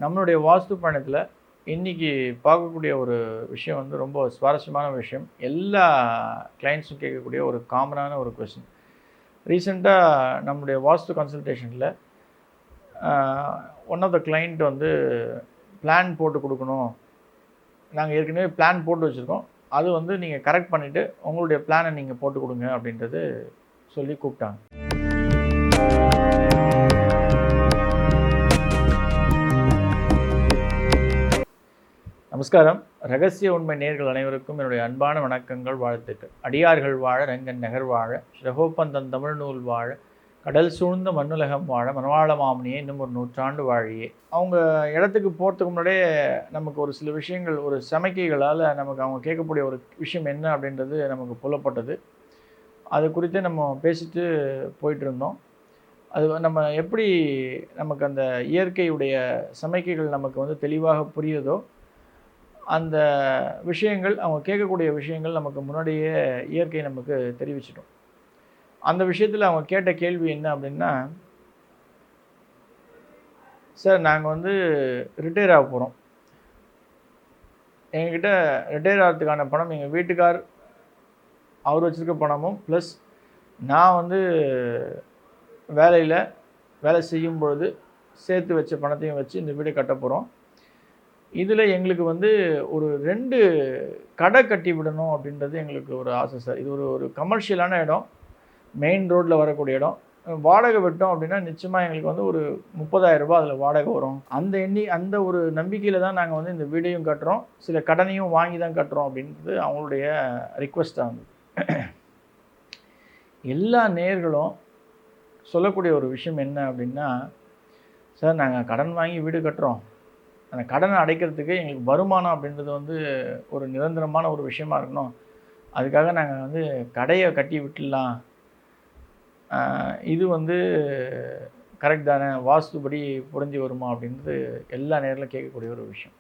நம்மளுடைய வாஸ்து பயணத்தில் இன்றைக்கி பார்க்கக்கூடிய ஒரு விஷயம் வந்து ரொம்ப சுவாரஸ்யமான விஷயம். எல்லா கிளைண்ட்ஸும் கேட்கக்கூடிய ஒரு காமனான ஒரு கொஸ்டின். ரீசெண்டாக நம்முடைய வாஸ்து கன்சல்டேஷனில் ஒன் ஆஃப் த கிளைண்ட் வந்து பிளான் போட்டு கொடுக்கணும். நாங்கள் ஏற்கனவே பிளான் போட்டு வச்சுருக்கோம், அது வந்து நீங்கள் கரெக்ட் பண்ணிவிட்டு உங்களுடைய பிளானை நீங்கள் போட்டு கொடுங்க அப்படின்றது சொல்லி கூப்பிட்டாங்க. நமஸ்காரம். ரகசிய உண்மை நேயர்கள் அனைவருக்கும் என்னுடைய அன்பான வணக்கங்கள், வாழ்த்துக்கள். அடியார்கள் வாழ, ரங்கன் நகர் வாழ, ஸ்ரகோப்பந்தன் தமிழ் நூல் வாழ, கடல் சூழ்ந்த மண்ணுலகம் வாழ, மனவாள மாமனியே இன்னும் ஒரு 100 ஆண்டு வாழியே. அவங்க இடத்துக்கு போகிறதுக்கு முன்னாடியே நமக்கு ஒரு சில விஷயங்கள், ஒரு சமிக்கைகளால் நமக்கு அவங்க கேட்கக்கூடிய ஒரு விஷயம் என்ன அப்படின்றது நமக்கு புலப்பட்டது. அது குறித்து நம்ம பேசிட்டு போயிட்டு இருந்தோம். அது நம்ம எப்படி நமக்கு அந்த இயற்கையுடைய சமிக்கைகள் நமக்கு வந்து தெளிவாக புரியுதோ, அந்த விஷயங்கள், அவங்க கேட்கக்கூடிய விஷயங்கள் நமக்கு முன்னாடியே இயற்கை நமக்கு தெரிவிச்சிட்டோம். அந்த விஷயத்தில் அவங்க கேட்ட கேள்வி என்ன அப்படின்னா, சார் நாங்கள் வந்து ரிட்டையர் ஆக போகிறோம். எங்ககிட்ட ரிட்டையர் ஆகிறதுக்கான பணம் எங்கள் வீட்டுக்கார் அவர் வச்சுருக்க பணமும் ப்ளஸ் நான் வந்து வேலை செய்யும் பொழுது சேர்த்து வச்ச பணத்தையும் வச்சு இந்த வீடை கட்ட போகிறோம். இதில் எங்களுக்கு வந்து ஒரு 2 கடை கட்டி விடணும் அப்படின்றது எங்களுக்கு ஒரு ஆசை சார். இது ஒரு கமர்ஷியலான இடம், மெயின் ரோட்டில் வரக்கூடிய இடம். வாடகை விட்டோம் அப்படின்னா நிச்சயமாக எங்களுக்கு வந்து ஒரு 30,000 ரூபாய் அதில் வாடகை வரும். அந்த ஒரு நம்பிக்கையில் தான் நாங்கள் வந்து இந்த வீடையும் கட்டுறோம், சில கடனையும் வாங்கி தான் கட்டுறோம் அப்படின்றது அவங்களுடைய ரிக்வெஸ்ட்டாக இருந்தது. எல்லா நேயர்களும் சொல்லக்கூடிய ஒரு விஷயம் என்ன அப்படின்னா, சார் நாங்கள் கடன் வாங்கி வீடு கட்டுறோம், அந்த கடனை அடைக்கிறதுக்கு எங்களுக்கு வருமானம் அப்படின்றது வந்து ஒரு நிரந்தரமான ஒரு விஷயமா இருக்கணும், அதுக்காக நாங்கள் வந்து கடையை கட்டி விட்டுடலாம், இது வந்து கரெக்ட் தானே, வாஸ்துபடி புரிஞ்சு வருமா அப்படின்றது எல்லா நேரிலும் கேட்கக்கூடிய ஒரு விஷயம்.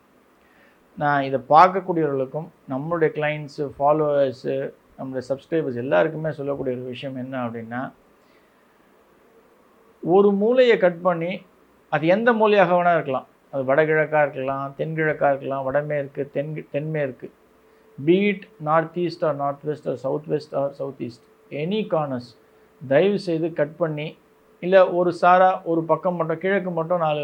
நான் இதை பார்க்கக்கூடியவர்களுக்கும் நம்மளுடைய கிளைண்ட்ஸு, ஃபாலோவர்ஸு, நம்மளுடைய சப்ஸ்கிரைபர்ஸ் எல்லாருக்குமே சொல்லக்கூடிய ஒரு விஷயம் என்ன அப்படின்னா, ஒரு மூலையை கட் பண்ணி, அது எந்த மூலையாக வேணால் இருக்கலாம், அது வடகிழக்காக இருக்கலாம், தென்கிழக்காக இருக்கலாம், வடமேற்கு, தென்மேற்கு, be it north east or north west or south west or south east, any corners தயவு செய்து கட் பண்ணி, இல்லை ஒரு சாரா ஒரு பக்கம் மட்டும் கிழக்கு மட்டும் 4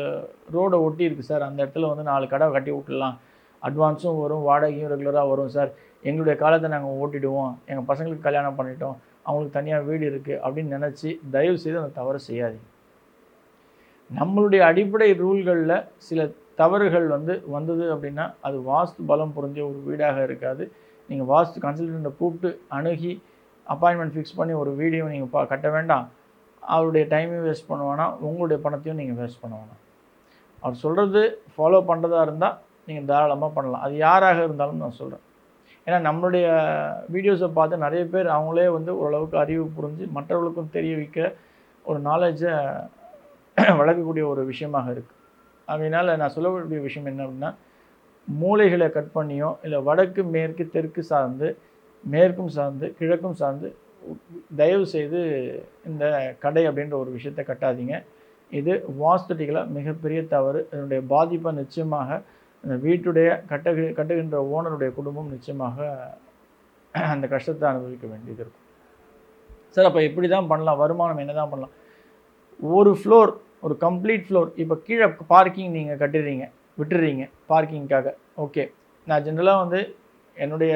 ரோடை ஒட்டி இருக்குது சார், அந்த இடத்துல வந்து 4 கடை கட்டி விட்டுடலாம், அட்வான்ஸும் வரும், வாடகையும் ரெகுலராக வரும் சார், எங்களுடைய காலத்தை நாங்கள் ஓட்டிடுவோம், எங்கள் பசங்களுக்கு கல்யாணம் பண்ணிட்டோம், அவங்களுக்கு தனியாக வீடு இருக்குது அப்படின்னு நினச்சி தயவு செய்து அந்த தவறு செய்யாதீங்க. நம்மளுடைய அடிப்படை ரூல்களில் சில தவறுகள் வந்தது அப்படின்னா அது வாஸ்து பலம் புரிஞ்ச ஒரு வீடாக இருக்காது. நீங்கள் வாஸ்து கன்சல்டண்ட்டை கூப்பிட்டு அணுகி அப்பாயின்மெண்ட் ஃபிக்ஸ் பண்ணி ஒரு வீடியோ நீங்கள் கட்ட வேண்டாம், அவருடைய டைமையும் வேஸ்ட் பண்ண வேணாம், உங்களுடைய பணத்தையும் நீங்கள் வேஸ்ட் பண்ண வேணாம். அவர் சொல்கிறது ஃபாலோ பண்ணுறதா இருந்தால் நீங்கள் தாராளமாக பண்ணலாம், அது யாராக இருந்தாலும் நான் சொல்கிறேன். ஏன்னா நம்மளுடைய வீடியோஸை பார்த்து நிறைய பேர் அவங்களே வந்து ஓரளவுக்கு அறிவு புரிஞ்சு மற்றவர்களுக்கும் தெரிய வைக்க ஒரு நாலேஜை வளர்க்கக்கூடிய ஒரு விஷயமாக இருக்குது. அதனால் நான் சொல்லக்கூடிய விஷயம் என்ன அப்படின்னா, மூலைகளை கட் பண்ணியோ இல்லை வடக்கு மேற்கு தெற்கு சார்ந்து, மேற்கும் சார்ந்து, கிழக்கும் சார்ந்து தயவு செய்து இந்த கடை அப்படின்ற ஒரு விஷயத்தை கட்டாதீங்க. இது வாஸ்துட்டிக்கலாக மிகப்பெரிய தவறு. இதனுடைய பாதிப்பை நிச்சயமாக இந்த வீட்டுடைய கட்டுகின்ற ஓனருடைய குடும்பம் நிச்சயமாக அந்த கஷ்டத்தை அனுபவிக்க வேண்டியது இருக்கும். சார் அப்போ எப்படி தான் பண்ணலாம், வருமானம் என்ன தான் பண்ணலாம்? ஒரு ஃப்ளோர், ஒரு கம்ப்ளீட் ஃப்ளோர், இப்போ கீழே பார்க்கிங் நீங்கள் விட்டுறீங்க பார்க்கிங்காக, ஓகே. நான் ஜென்ரலாக வந்து என்னுடைய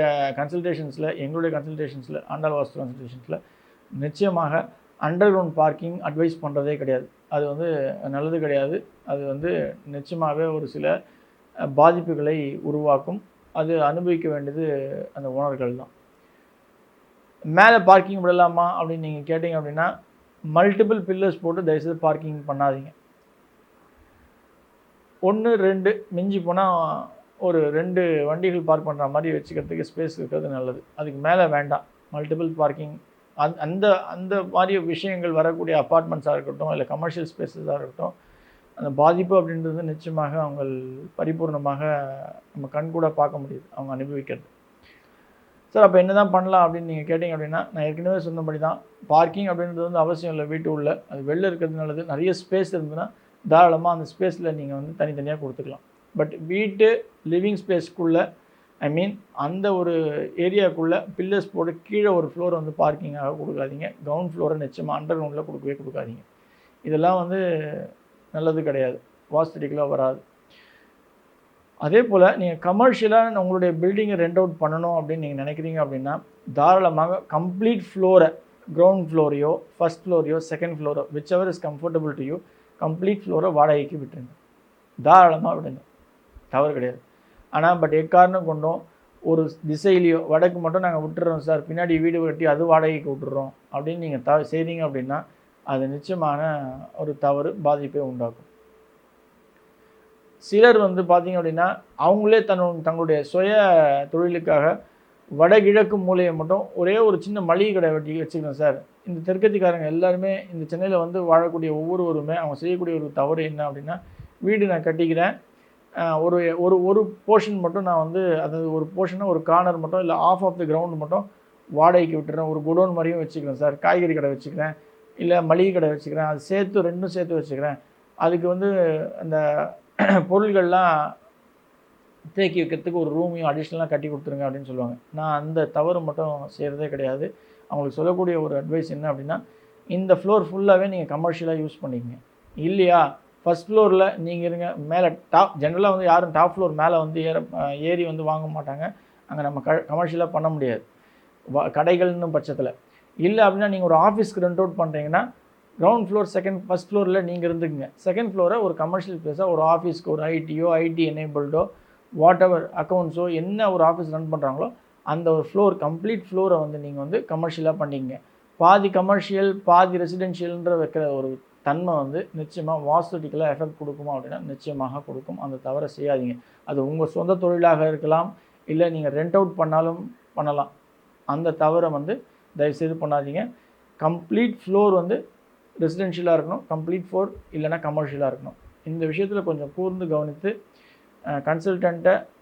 எங்களுடைய கன்சல்டேஷன்ஸில் ஆண்டாள் வாஸ்து கன்சல்டேஷன்ஸில் நிச்சயமாக அண்டர் கிரவுண்ட் பார்க்கிங் அட்வைஸ் பண்ணுறதே கிடையாது. அது வந்து நல்லது கிடையாது. அது வந்து நிச்சயமாகவே ஒரு சில பாதிப்புகளை உருவாக்கும். அது அனுபவிக்க வேண்டியது அந்த ஓனர்கள் தான். மேலே பார்க்கிங் விடலாமா அப்படின்னு நீங்கள் கேட்டிங்க அப்படின்னா, மல்டிபிள் பில்லர்ஸ் போட்டு தயவுசெய்து பார்க்கிங் பண்ணாதீங்க. 1, 2 மிஞ்சி போனால் ஒரு 2 வண்டிகள் பார்க் பண்ணுற மாதிரி வச்சுக்கிறதுக்கு ஸ்பேஸ் இருக்கிறது நல்லது. அதுக்கு மேலே வேண்டாம் மல்டிபிள் பார்க்கிங். அந்த மாதிரி விஷயங்கள் வரக்கூடிய அப்பார்ட்மெண்ட்ஸாக இருக்கட்டும், இல்லை கமர்ஷியல் ஸ்பேஸஸாக இருக்கட்டும், அந்த பாதிப்பு அப்படின்றது நிச்சயமாக அவங்க பரிபூர்ணமாக நம்ம கண் கூட பார்க்க முடியுது, அவங்க அனுபவிக்கிறது. சார் அப்போ என்ன தான் பண்ணலாம் அப்படின்னு நீங்கள் கேட்டிங்க அப்படின்னா, நான் ஏற்கனவே சொன்னபடி தான், பார்க்கிங் அப்படின்றது வந்து அவசியம் இல்லை வீட்டு உள்ள, அது வெளில இருக்கிறது நல்லது. நிறைய ஸ்பேஸ் இருந்ததுன்னா தாராளமாக அந்த ஸ்பேஸில் நீங்கள் வந்து தனித்தனியாக கொடுத்துக்கலாம். பட் வீட்டு லிவிங் ஸ்பேஸ்க்குள்ளே அந்த ஒரு ஏரியாவுக்குள்ளே பில்லர்ஸ் போட்டு கீழே ஒரு ஃப்ளோரை வந்து பார்க்கிங்காக கொடுக்காதீங்க. கிரவுண்ட் ஃப்ளோரை நிச்சயமாக அண்டர் கிரவுண்டில் கொடுக்காதீங்க. இதெல்லாம் வந்து நல்லது கிடையாது, வாஸ்துடிக்கலாக வராது. அதே போல் நீங்கள் கமர்ஷியலாக உங்களுடைய பில்டிங்கை ரெண்ட் அவுட் பண்ணணும் அப்படின்னு நீங்கள் நினைக்கிறீங்க அப்படின்னா தாராளமாக கம்ப்ளீட் ஃப்ளோரை, கிரவுண்ட் ஃப்ளோரையோ ஃபஸ்ட் ஃப்ளோரையோ செகண்ட் ஃப்ளோரோ whichever is comfortable to you, complete ஃப்ளோரை வாடகைக்கு விட்டுருங்க. தாராளமாக விடுங்க, தவறு கிடையாது. ஆனால் பட் எக்காரணம் கொண்டும் ஒரு திசையிலையோ வடக்கு மட்டும் நாங்கள் விட்டுறோம் சார், பின்னாடி வீடு கட்டி அது வாடகைக்கு விட்டுறோம் அப்படின்னு நீங்கள் செய்கிறீங்க அப்படின்னா அது நிச்சயமான ஒரு தவறு, பாதிப்பை உண்டாக்கும். சிலர் வந்து பார்த்திங்க அப்படின்னா அவங்களே தங்களுடைய சுய தொழிலுக்காக வடகிழக்கு மூலையை மட்டும் ஒரே ஒரு சின்ன மளிகை கடை வச்சுக்கிறேன் சார். இந்த தெற்கத்திக்காரங்க எல்லாருமே இந்த சென்னையில் வந்து வாழக்கூடிய ஒவ்வொருவருமே அவங்க செய்யக்கூடிய ஒரு தவறு என்ன அப்படின்னா, வீடு நான் கட்டிக்கிறேன், ஒரு ஒரு ஒரு போர்ஷன் மட்டும் நான் வந்து அதாவது ஒரு போர்ஷனாக ஒரு கார்னர் மட்டும் இல்லை ஆஃப் த கிரவுண்ட் மட்டும் வாடகைக்கு விட்டுறேன், ஒரு குடோன் மாதிரியும் வச்சுக்கிறேன் சார், காய்கறி கடை வச்சுக்கிறேன், இல்லை மளிகை கடை வச்சுக்கிறேன், அது ரெண்டும் சேர்த்து வச்சுக்கிறேன், அதுக்கு வந்து அந்த பொருள்கள்லாம் தேக்கி வைக்கிறதுக்கு ஒரு ரூமையும் அடிஷ்னலாக கட்டி கொடுத்துருங்க அப்படின்னு சொல்லுவாங்க. நான் அந்த தவறு மட்டும் செய்கிறதே கிடையாது. அவங்களுக்கு சொல்லக்கூடிய ஒரு அட்வைஸ் என்ன அப்படின்னா, இந்த ஃப்ளோர் ஃபுல்லாகவே நீங்கள் கமர்ஷியலாக யூஸ் பண்ணிக்கங்க. இல்லையா ஃபஸ்ட் ஃப்ளோரில் நீங்கள் இருங்க, மேலே ஜென்ரலாக வந்து யாரும் டாப் ஃப்ளோர் மேலே வந்து ஏறி வந்து வாங்க மாட்டாங்க, அங்கே நம்ம கமர்ஷியலாக பண்ண முடியாது கடைகள்னு பட்சத்தில். இல்லை அப்படின்னா நீங்கள் ஒரு ஆஃபீஸ்க்கு ரெண்ட் அவுட் பண்ணுறீங்கன்னா கிரவுண்ட் ஃப்ளோர் ஃபஸ்ட் ஃப்ளோரில் நீங்கள் இருந்துக்குங்க, செகண்ட் ஃப்ளோரை ஒரு கமர்ஷியல் பிளேஸாக ஒரு ஆஃபீஸ்க்கு ஒரு ஐடி எனேபிள்டோ வாட் எவர் அக்கௌண்ட்ஸோ என்ன ஒரு ஆஃபீஸ் ரன் பண்ணுறாங்களோ அந்த ஒரு ஃப்ளோர் கம்ப்ளீட் ஃப்ளோரை வந்து நீங்கள் வந்து கமர்ஷியலாக பண்ணிங்க. பாதி கமர்ஷியல் பாதி ரெசிடென்ஷியல்ன்ற வைக்கிற ஒரு தன்மை வந்து நிச்சயமாக வாஸ்துடிக்கலாக எஃபெக்ட் கொடுக்குமா அப்படின்னா நிச்சயமாக கொடுக்கும். அந்த தவறை செய்யாதீங்க. அது உங்கள் சொந்த தொழிலாக இருக்கலாம், இல்லை நீங்கள் ரெண்ட் அவுட் பண்ணாலும் பண்ணலாம். அந்த தவறை வந்து தயவுசெய்து பண்ணாதீங்க. கம்ப்ளீட் ஃப்ளோர் வந்து ரெசிடென்ஷியலாக இருக்கணும், கம்ப்ளீட் ஃப்ளோர் இல்லைனா கமர்ஷியலாக இருக்கணும். இந்த விஷயத்தில் கொஞ்சம் கூர்ந்து கவனித்து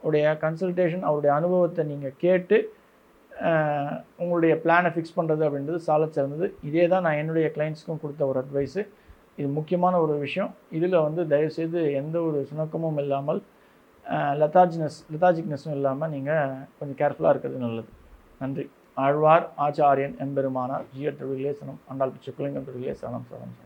உடைய கன்சல்டேஷன் அவருடைய அனுபவத்தை நீங்கள் கேட்டு உங்களுடைய பிளானை ஃபிக்ஸ் பண்ணுறது அப்படின்றது சால சிறந்தது. இதே தான் நான் என்னுடைய கிளைண்ட்ஸ்க்கும் கொடுத்த ஒரு அட்வைஸு. இது முக்கியமான ஒரு விஷயம். இதில் வந்து தயவுசெய்து எந்த ஒரு சுணக்கமும் இல்லாமல் லெத்தாஜிக்னஸும் இல்லாமல் நீங்கள் கொஞ்சம் கேர்ஃபுல்லாக இருக்கிறது நல்லது. நன்றி. ஆழ்வார் ஆச்சாரியன் எம்பெருமானார் ஜியர் திருவிலே சனம் ஆண்டாள் பிச்சை குலிங்கம் திருவிலே சனம் சனம்.